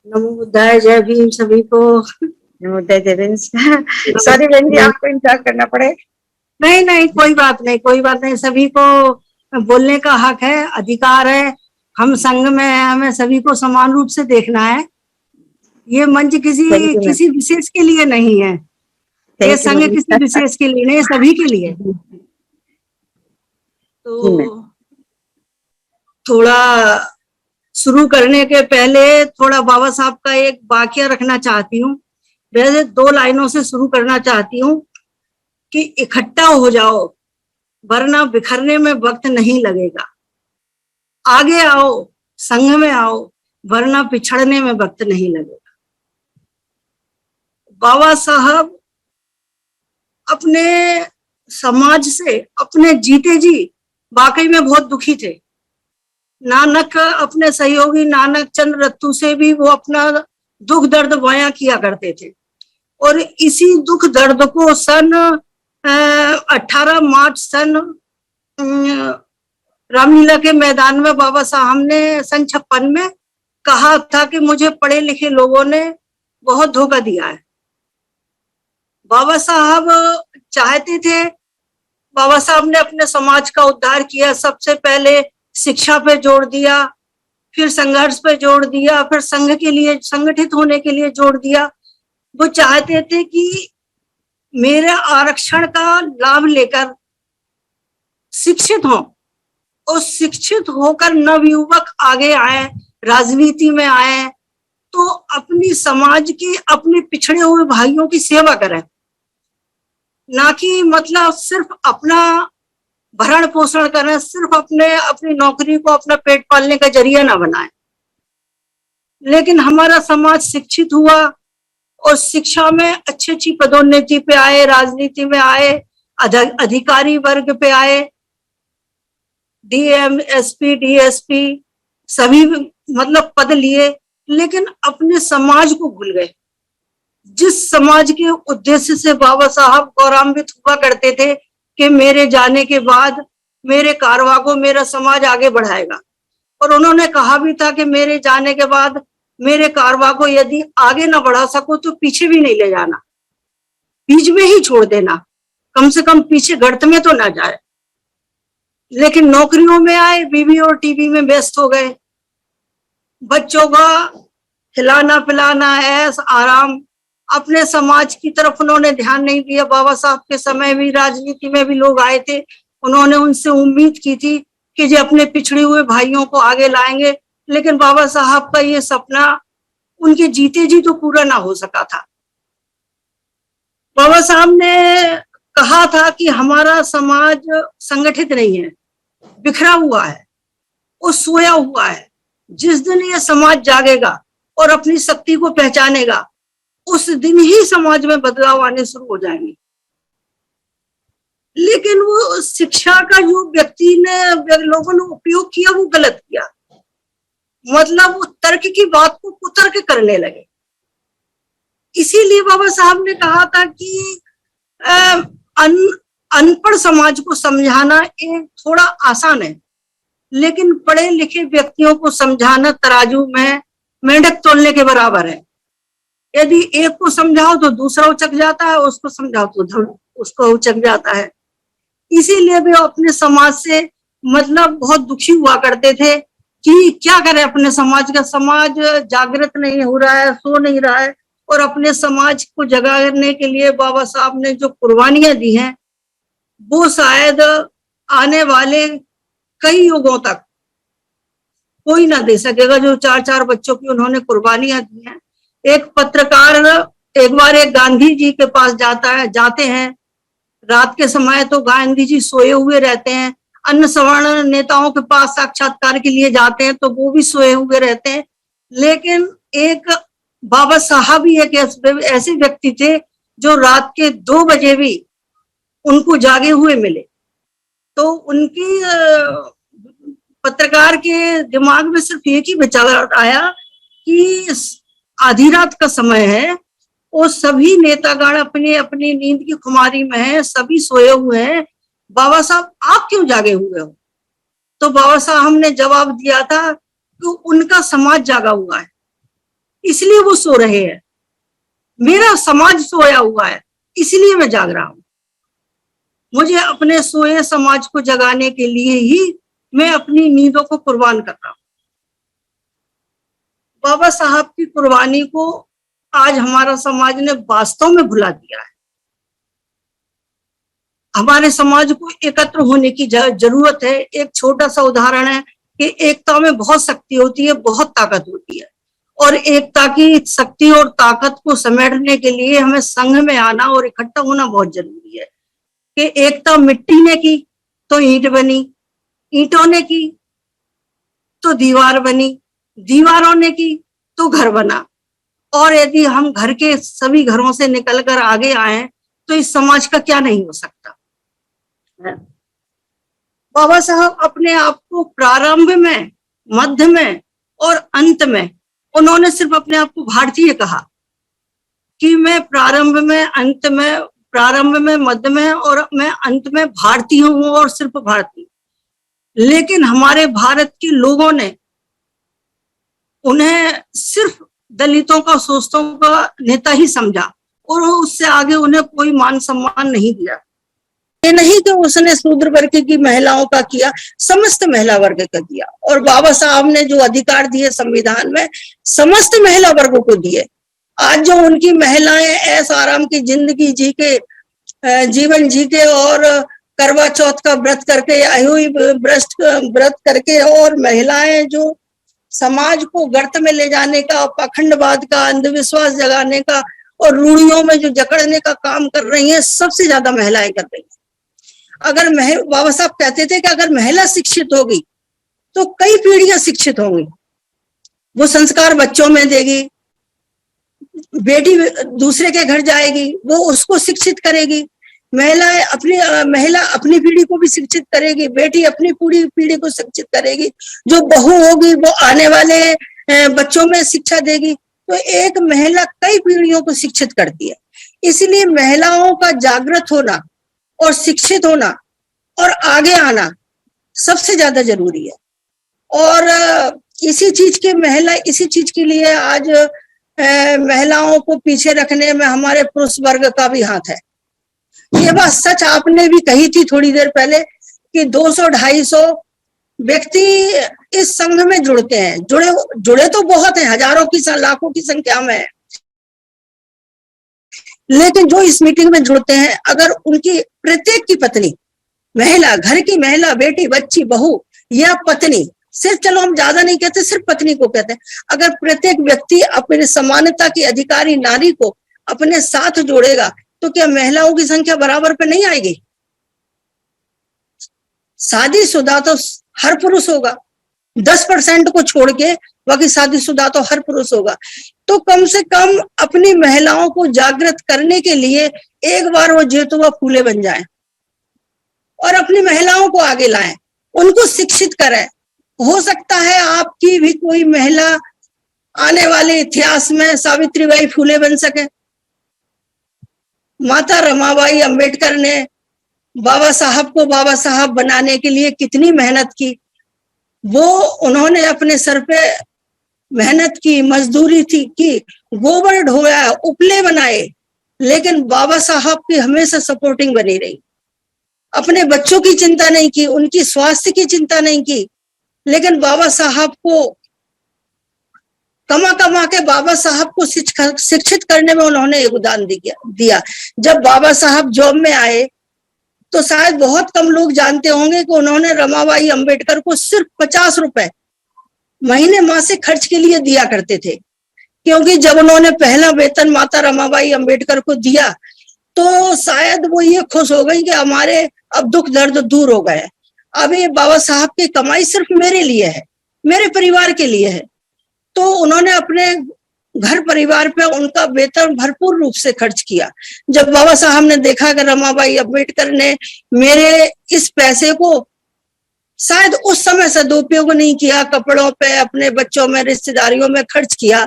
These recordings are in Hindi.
नमो बुद्धाय, जय भीम सभी को। नमोदय जय। सॉरी बहन जी, आपको इंतजार करना पड़े। नहीं नहीं, कोई बात नहीं, कोई बात नहीं। सभी को बोलने का हक है, अधिकार है। हम संघ में हैं, हमें सभी को समान रूप से देखना है। ये मंच थैंक यू मैम। किसी विशेष के लिए नहीं है। ये थैंक यू संघ मैम। किसी विशेष के लिए नहीं, सभी के लिए। जी मैम। तो थोड़ा शुरू करने के पहले थोड़ा बाबा साहब का एक वाक्य रखना चाहती हूँ। वैसे 2 लाइनों से शुरू करना चाहती हूँ कि इकट्ठा हो जाओ, वरना बिखरने में वक्त नहीं लगेगा। आगे आओ, संघ में आओ, वरना पिछड़ने में वक्त नहीं लगेगा। बाबा साहब अपने समाज से अपने जीते जी वाकई में बहुत दुखी थे। नानक अपने सहयोगी नानक चंद रत्तू से भी वो अपना दुख दर्द बयां किया करते थे। और इसी दुख दर्द को सन 18 मार्च सन रामलीला के मैदान में बाबा साहब ने सन 56 में कहा था कि मुझे पढ़े लिखे लोगों ने बहुत धोखा दिया है। बाबा साहब चाहते थे, बाबा साहब ने अपने समाज का उद्धार किया। सबसे पहले शिक्षा पे जोर दिया, फिर संघर्ष पे जोर दिया, फिर संघ के लिए संगठित होने के लिए जोर दिया। वो चाहते थे कि मेरे आरक्षण का लाभ लेकर शिक्षित हों, और शिक्षित होकर नवयुवक आगे आए, राजनीति में आए, तो अपनी समाज के अपने पिछड़े हुए भाइयों की सेवा करें, ना कि मतलब सिर्फ अपना भरण पोषण करें, सिर्फ अपनी नौकरी को अपना पेट पालने का जरिया ना बनाए। लेकिन हमारा समाज शिक्षित हुआ और शिक्षा में अच्छी अच्छी पदोन्नति पे आए, राजनीति में आए, अधिकारी वर्ग पे आए, डीएम, एसपी, डीएसपी सभी मतलब पद लिए, लेकिन अपने समाज को भूल गए। जिस समाज के उद्देश्य से बाबा साहब गौरवान्वित हुआ करते थे कि मेरे जाने के बाद मेरे कारवा को मेरा समाज आगे बढ़ाएगा, और उन्होंने कहा भी था कि मेरे जाने के बाद मेरे कारवा को यदि आगे ना बढ़ा सको तो पीछे भी नहीं ले जाना, बीच में ही छोड़ देना, कम से कम पीछे गर्त में तो ना जाए। लेकिन नौकरियों में आए, बीवी और टीवी में व्यस्त हो गए। बच्चों का खिलाना पिलाना, ऐश आराम, अपने समाज की तरफ उन्होंने ध्यान नहीं दिया। बाबा साहब के समय भी राजनीति में भी लोग आए थे, उन्होंने उनसे उम्मीद की थी कि जो अपने पिछड़े हुए भाइयों को आगे लाएंगे, लेकिन बाबा साहब का ये सपना उनके जीते जी तो पूरा ना हो सका था। बाबा साहब ने कहा था कि हमारा समाज संगठित नहीं है, बिखरा हुआ है, वो सोया हुआ है। जिस दिन ये समाज जागेगा और अपनी शक्ति को पहचानेगा, उस दिन ही समाज में बदलाव आने शुरू हो जाएंगे। लेकिन वो शिक्षा का जो व्यक्ति ने लोगों ने उपयोग किया वो गलत किया। मतलब वो तर्क की बात को कुतर्क करने लगे। इसीलिए बाबा साहब ने कहा था कि अनपढ़ समाज को समझाना एक थोड़ा आसान है, लेकिन पढ़े लिखे व्यक्तियों को समझाना तराजू में मेंढक तोलने के बराबर है। यदि एक को समझाओ तो दूसरा उचक जाता है, उसको समझाओ तो उसको उचक जाता है। इसीलिए वे अपने समाज से मतलब बहुत दुखी हुआ करते थे कि क्या करें अपने समाज का। समाज जागृत नहीं हो रहा है, सो नहीं रहा है, और अपने समाज को जगाने के लिए बाबा साहब ने जो कुर्बानियां दी हैं वो शायद आने वाले कई युगों तक कोई ना दे सकेगा, जो 4-4 बच्चों की उन्होंने कुर्बानियां दी हैं। एक पत्रकार एक बार एक गांधी जी के पास जाते हैं रात के समय, तो गांधी जी सोए हुए रहते हैं। अन्य सवर्ण नेताओं के पास साक्षात्कार के लिए जाते हैं तो वो भी सोए हुए रहते हैं। लेकिन एक बाबा साहब ही एक ऐसे व्यक्ति थे जो रात के 2 बजे भी उनको जागे हुए मिले। तो उनकी पत्रकार के दिमाग में सिर्फ एक ही विचार आया कि आधी रात का समय है और सभी नेतागण अपनी अपनी नींद की खुमारी में है, सभी सोए हुए हैं, बाबा साहब आप क्यों जागे हुए हो? तो बाबा साहब ने जवाब दिया था कि उनका समाज जागा हुआ है, इसलिए वो सो रहे हैं। मेरा समाज सोया हुआ है, इसलिए मैं जाग रहा हूं। मुझे अपने सोए समाज को जगाने के लिए ही मैं अपनी नींदों को कुर्बान कर रहा हूं। बाबा साहब की कुर्बानी को आज हमारा समाज ने वास्तव में भुला दिया है। हमारे समाज को एकत्र होने की जरूरत है। एक छोटा सा उदाहरण है कि एकता में बहुत शक्ति होती है, बहुत ताकत होती है, और एकता की शक्ति और ताकत को समेटने के लिए हमें संघ में आना और इकट्ठा होना बहुत जरूरी है। कि एकता मिट्टी ने की तो ईंट बनी, ईंटों ने की तो दीवार बनी, दीवारों ने की तो घर बना, और यदि हम घर के सभी घरों से निकलकर आगे आए तो इस समाज का क्या नहीं हो सकता। बाबा साहब अपने आप को प्रारंभ में, मध्य में और अंत में, उन्होंने सिर्फ अपने आप को भारतीय कहा कि मैं प्रारंभ में, मध्य में और मैं अंत में भारतीय हूं, और सिर्फ भारतीय। लेकिन हमारे भारत के लोगों ने उन्हें सिर्फ दलितों का, शोषितों का नेता ही समझा, और उससे आगे उन्हें कोई मान सम्मान नहीं दिया। ये नहीं कि उसने शूद्र वर्ग की महिलाओं का किया, समस्त महिला वर्ग का किया। और बाबा साहब ने जो अधिकार दिए संविधान में, समस्त महिला वर्गों को दिए। आज जो उनकी महिलाएं ऐस आराम की जिंदगी जीवन जी के और करवा चौथ का व्रत करके, आयुई व्रत करके, और महिलाएं जो समाज को गर्त में ले जाने का, पाखंडवाद का, अंधविश्वास जगाने का और रूढ़ियों में जो जकड़ने का काम कर रही हैं, सबसे ज्यादा महिलाएं कर रही हैं। अगर बाबा साहब कहते थे कि अगर महिला शिक्षित होगी तो कई पीढ़ियां शिक्षित होंगी। वो संस्कार बच्चों में देगी, बेटी दूसरे के घर जाएगी, वो उसको शिक्षित करेगी, महिला अपनी पीढ़ी को भी शिक्षित करेगी, बेटी अपनी पूरी पीढ़ी को शिक्षित करेगी, जो बहू होगी वो आने वाले बच्चों में शिक्षा देगी। तो एक महिला कई पीढ़ियों को शिक्षित करती है। इसलिए महिलाओं का जागृत होना और शिक्षित होना और आगे आना सबसे ज्यादा जरूरी है। और इसी चीज के लिए आज महिलाओं को पीछे रखने में हमारे पुरुष वर्ग का भी हाथ है। ये बात सच आपने भी कही थी थोड़ी देर पहले कि 200-250 व्यक्ति इस संघ में जुड़ते हैं। जुड़े तो बहुत हैं, हजारों की, लाखों की संख्या में है, लेकिन जो इस मीटिंग में जुड़ते हैं, अगर उनकी प्रत्येक की पत्नी, महिला, घर की महिला, बेटी, बच्ची, बहू या पत्नी, सिर्फ, चलो हम ज्यादा नहीं कहते, सिर्फ पत्नी को कहते हैं, अगर प्रत्येक व्यक्ति अपने समानता की अधिकारी नारी को अपने साथ जोड़ेगा तो क्या महिलाओं की संख्या बराबर पे नहीं आएगी? शादीशुदा तो हर पुरुष होगा, 10% को छोड़ के बाकी शादीशुदा तो हर पुरुष होगा। तो कम से कम अपनी महिलाओं को जागृत करने के लिए एक बार वो जेतुआ फूले बन जाएं और अपनी महिलाओं को आगे लाएं, उनको शिक्षित करें। हो सकता है आपकी भी कोई महिला आने वाले इतिहास में सावित्रीबाई फूले बन सके। माता रमाबाई अंबेडकर ने बाबा साहब को बाबा साहब बनाने के लिए कितनी मेहनत की। वो उन्होंने अपने सर पे मेहनत की, मजदूरी की, गोबर ढोया, उपले बनाए, लेकिन बाबा साहब की हमेशा सपोर्टिंग बनी रही। अपने बच्चों की चिंता नहीं की, उनकी स्वास्थ्य की चिंता नहीं की, लेकिन बाबा साहब को कमा के बाबा साहब को शिक्षित करने में उन्होंने योगदान दिया। जब बाबा साहब जॉब में आए तो शायद बहुत कम लोग जानते होंगे कि उन्होंने रमाबाई अंबेडकर को सिर्फ 50 रुपए महीने मासिक खर्च के लिए दिया करते थे, क्योंकि जब उन्होंने पहला वेतन माता रमाबाई अंबेडकर को दिया तो शायद वो ये खुश हो गई कि हमारे अब दुख दर्द दूर हो गए। अब ये बाबा साहब की कमाई सिर्फ मेरे लिए है, मेरे परिवार के लिए है। तो उन्होंने अपने घर परिवार पे उनका वेतन भरपूर रूप से खर्च किया। जब बाबा साहब ने देखा कि रमाबाई अंबेडकर ने मेरे इस पैसे को शायद उस समय सदुपयोग नहीं किया, कपड़ों पे, अपने बच्चों में, रिश्तेदारियों में खर्च किया,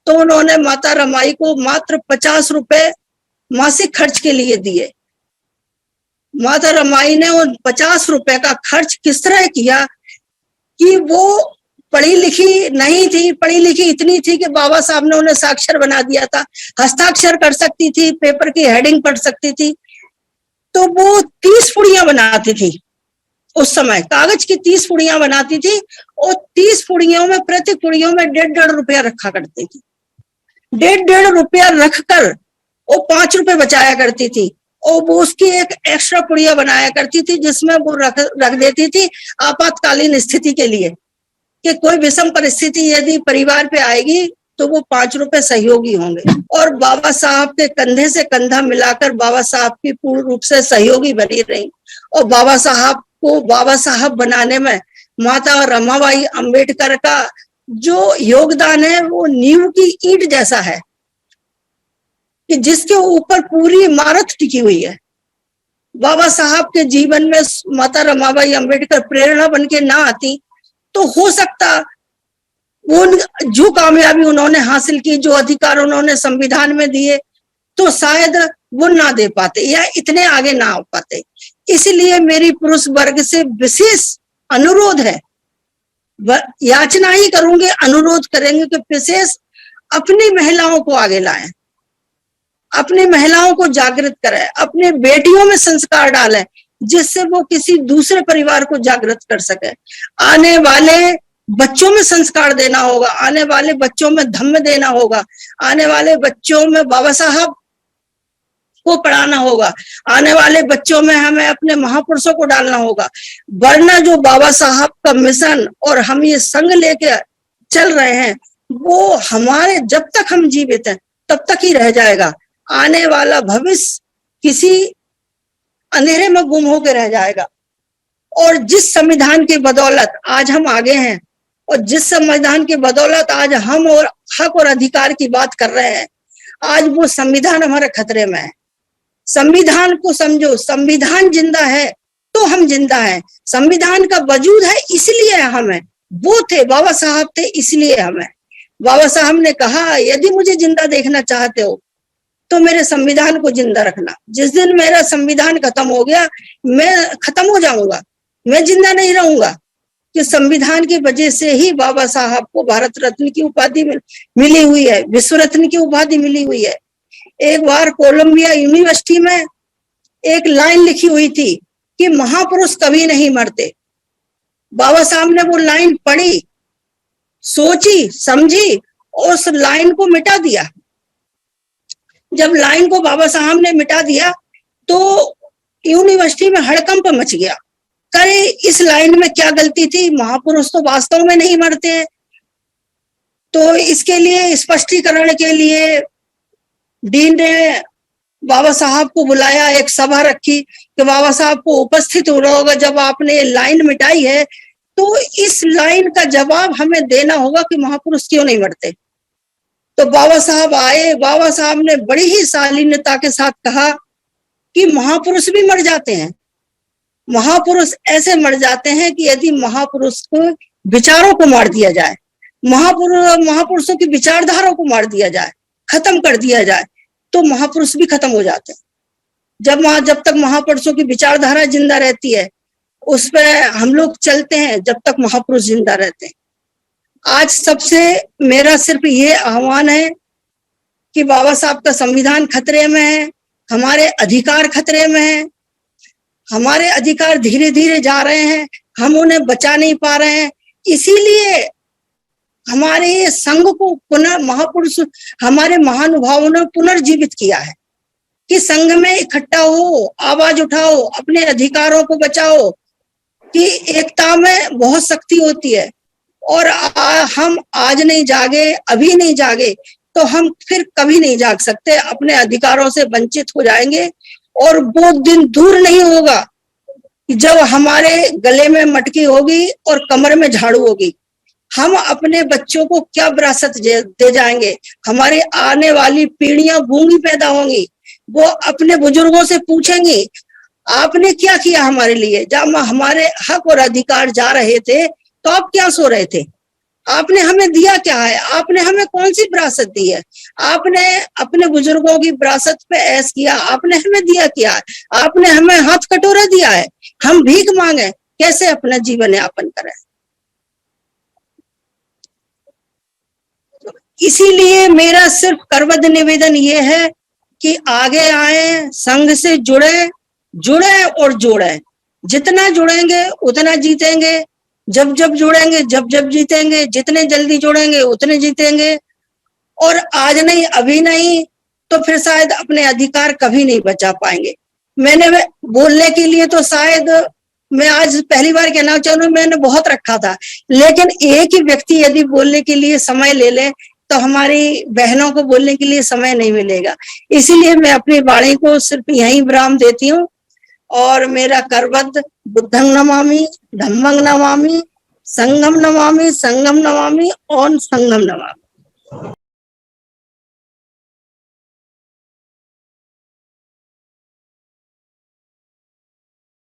तो उन्होंने माता रमाई को मात्र 50 रुपए मासिक खर्च के लिए दिए। माता रमाई ने उन 50 रुपए का खर्च किस तरह किया कि वो पढ़ी लिखी नहीं थी, पढ़ी लिखी इतनी थी कि बाबा साहब ने उन्हें साक्षर बना दिया था, हस्ताक्षर कर सकती थी, पेपर की हेडिंग पढ़ सकती थी। तो वो 30 पुड़ियां बनाती थी उस समय, कागज की 30 पुड़ियां बनाती थी और 30 पुड़ियों में, प्रति पुड़ियों में 1.5 रुपया रखा करती थी। 1.5 रुपया रखकर वो 5 रुपए बचाया करती थी और वो उसकी एक एक्स्ट्रा पुड़िया बनाया करती थी जिसमें वो रख देती थी आपातकालीन स्थिति के लिए, कि कोई विषम परिस्थिति यदि परिवार पे आएगी तो वो 5 रुपए सहयोगी होंगे। और बाबा साहब के कंधे से कंधा मिलाकर बाबा साहब की पूर्ण रूप से सहयोगी बनी रही और बाबा साहब को बाबा साहब बनाने में माता रमाबाई अंबेडकर का जो योगदान है वो नींव की ईंट जैसा है कि जिसके ऊपर पूरी इमारत टिकी हुई है। बाबा साहब के जीवन में माता रमाबाई अंबेडकर प्रेरणा बन के ना आती तो हो सकता वो जो कामयाबी उन्होंने हासिल की, जो अधिकार उन्होंने संविधान में दिए, तो शायद वो ना दे पाते या इतने आगे ना हो पाते। इसलिए मेरी पुरुष वर्ग से विशेष अनुरोध है, याचना ही करूंगे, अनुरोध करेंगे कि विशेष अपनी महिलाओं को आगे लाएं, अपनी महिलाओं को जागृत करें, अपने बेटियों में संस्कार डालें जिससे वो किसी दूसरे परिवार को जागृत कर सके। आने वाले बच्चों में संस्कार देना होगा, आने वाले बच्चों में धम्म देना होगा, आने वाले बच्चों में बाबा साहब को पढ़ाना होगा, आने वाले बच्चों में हमें अपने महापुरुषों को डालना होगा। वरना जो बाबा साहब का मिशन और हम ये संग लेके चल रहे हैं वो हमारे, जब तक हम जीवित हैं तब तक ही रह जाएगा। आने वाला भविष्य किसी अंधेरे में गुम होकर रह जाएगा। और जिस संविधान की बदौलत आज हम आगे हैं और जिस संविधान की बदौलत आज हम और हक और अधिकार की बात कर रहे हैं, आज वो संविधान हमारे खतरे में है। संविधान को समझो, संविधान जिंदा है तो हम जिंदा हैं, संविधान का वजूद है इसलिए हम हैं। वो थे, बाबा साहब थे इसलिए हम हैं। बाबा साहब ने कहा यदि मुझे जिंदा देखना चाहते हो तो मेरे संविधान को जिंदा रखना। जिस दिन मेरा संविधान खत्म हो गया मैं खत्म हो जाऊंगा, मैं जिंदा नहीं रहूंगा। कि संविधान की वजह से ही बाबा साहब को भारत रत्न की उपाधि मिली हुई है, विश्व रत्न की उपाधि मिली हुई है। एक बार कोलंबिया यूनिवर्सिटी में एक लाइन लिखी हुई थी कि महापुरुष कभी नहीं मरते। बाबा साहब ने वो लाइन पढ़ी, सोची, समझी और उस लाइन को मिटा दिया। जब लाइन को बाबा साहब ने मिटा दिया तो यूनिवर्सिटी में हड़कंप मच गया। करे इस लाइन में क्या गलती थी, महापुरुष तो वास्तव में नहीं मरते हैं। तो इसके लिए स्पष्टीकरण के लिए डीन ने बाबा साहब को बुलाया, एक सभा रखी कि बाबा साहब को उपस्थित होना होगा। जब आपने लाइन मिटाई है तो इस लाइन का जवाब हमें देना होगा कि महापुरुष क्यों नहीं मरते। तो बाबा साहब आए, बाबा साहब ने बड़ी ही शालीनता के साथ कहा कि महापुरुष भी मर जाते हैं। महापुरुष ऐसे मर जाते हैं कि यदि महापुरुष को विचारों को मार दिया जाए, महापुरुषों की विचारधारा को मार दिया जाए, खत्म कर दिया जाए तो महापुरुष भी खत्म हो जाते हैं। जब तक महापुरुषों की विचारधारा जिंदा रहती है उस पर हम लोग चलते हैं, जब तक महापुरुष जिंदा रहते हैं। आज सबसे मेरा सिर्फ ये आह्वान है कि बाबा साहब का संविधान खतरे में है, हमारे अधिकार खतरे में है, हमारे अधिकार धीरे धीरे जा रहे हैं, हम उन्हें बचा नहीं पा रहे हैं। इसीलिए हमारे संघ को महापुरुष, हमारे महानुभावों ने पुनर्जीवित किया है कि संघ में इकट्ठा हो, आवाज उठाओ, अपने अधिकारों को बचाओ। कि एकता में बहुत शक्ति होती है और हम आज नहीं जागे, अभी नहीं जागे तो हम फिर कभी नहीं जाग सकते, अपने अधिकारों से वंचित हो जाएंगे। और वो दिन दूर नहीं होगा जब हमारे गले में मटकी होगी और कमर में झाड़ू होगी। हम अपने बच्चों को क्या विरासत दे जाएंगे? हमारी आने वाली पीढ़ियां गूंगी पैदा होंगी, वो अपने बुजुर्गों से पूछेंगी आपने क्या किया हमारे लिए? जब हमारे हक और अधिकार जा रहे थे तो आप क्या सो रहे थे? आपने हमें दिया क्या है? आपने हमें कौन सी विरासत दी है? आपने अपने बुजुर्गों की विरासत पे ऐश किया, आपने हमें दिया क्या है? आपने हमें हाथ कटोरा दिया है, हम भीख मांगे, कैसे अपना जीवन यापन करें? इसीलिए मेरा सिर्फ करबद्ध निवेदन ये है कि आगे आए, संघ से जुड़े और जोड़े। जितना जुड़ेंगे उतना जीतेंगे, जब जब जुड़ेंगे जब जब जीतेंगे, जितने जल्दी जुड़ेंगे उतने जीतेंगे। और आज नहीं, अभी नहीं तो फिर शायद अपने अधिकार कभी नहीं बचा पाएंगे। मैंने बोलने के लिए तो शायद मैं आज पहली बार कहना चाहूँ, मैंने बहुत रखा था, लेकिन एक ही व्यक्ति यदि बोलने के लिए समय ले ले तो हमारी बहनों को बोलने के लिए समय नहीं मिलेगा। इसीलिए मैं अपनी वाणी को सिर्फ यहीं विराम देती हूँ। और मेरा करबद्ध बुद्धं नमामि, धम्मं नमामि, संघं नमामि, संघं नमामि और संघं नमामि।